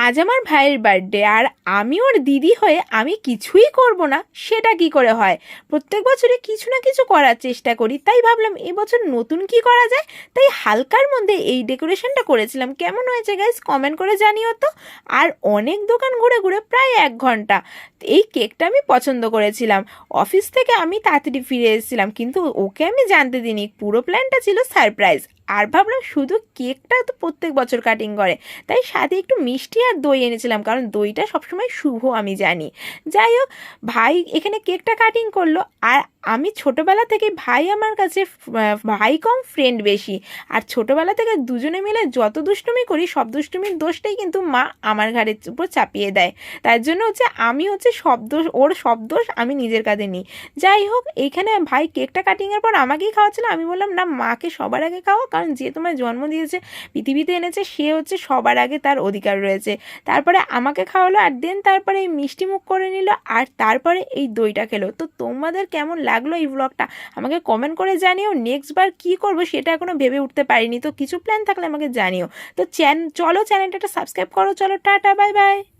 আজ আমার ভাইয়ের বার্থডে, আর আমি ওর দিদি হয়ে আমি কিছুই করব না সেটা কি করে হয়? প্রত্যেক বছরে কিছু না কিছু করার চেষ্টা করি, তাই ভাবলাম এবছর নতুন কি করা যায়। তাই হালকার মধ্যে এই ডেকোরেশনটা করেছিলাম। কেমন হয়েছে গাইস কমেন্ট করে জানিও তো। আর অনেক দোকান ঘুরে ঘুরে প্রায় 1 ঘন্টা এই কেকটা আমি পছন্দ করেছিলাম। অফিস থেকে আমি তাড়াতাড়ি ফিরে এসেছিলাম, কিন্তু ওকে আমি জানতে দিইনি, পুরো প্ল্যানটা ছিল সারপ্রাইজ। আর ভাবলাম শুধু কেকটা তো প্রত্যেক বছর কাটিং করে, তাই সাথে একটু মিষ্টি আর দই এনেছিলাম, কারণ দইটা সবসময় শুভ আমি জানি। যাই হোক, ভাই এখানে কেকটা কাটিং করলো। আর আমি ছোটোবেলা থেকে ভাই আমার কাছে ভাই কম ফ্রেন্ড বেশি। আর ছোটোবেলা থেকে দুজনে মিলে যত দুষ্টুমি করি সব দুষ্টুমির দোষটাই কিন্তু মা আমার ঘাড়ের উপর চাপিয়ে দেয়। তার জন্য আমি সব দোষ, ওর সব দোষ আমি নিজের কাঁধে নিই। যাই হোক, এইখানে ভাই কেকটা কাটিংয়ের পর আমাকেই খাওয়াচ্ছিল। আমি বললাম না, মাকে সবার আগে খাওয়া, কারণ যে তোমার জন্ম দিয়েছে, পৃথিবীতে এনেছে, সে সবার আগে তার অধিকার রয়েছে। তারপরে আমাকে খাওয়ালো, আর দেন তারপরে এই মিষ্টি মুখ করে নিল, আর তারপরে এই দইটা খেলো। তো তোমাদের কেমন লাগলো এই ব্লগটা আমাকে কমেন্ট করে জানিও। নেক্সট বার কী করবো সেটা এখনও ভেবে উঠতে পারিনি, তো কিছু প্ল্যান থাকলে আমাকে জানিও। তো চলো চ্যানেলটা সাবস্ক্রাইব করো। চলো টাটা, বাই বাই।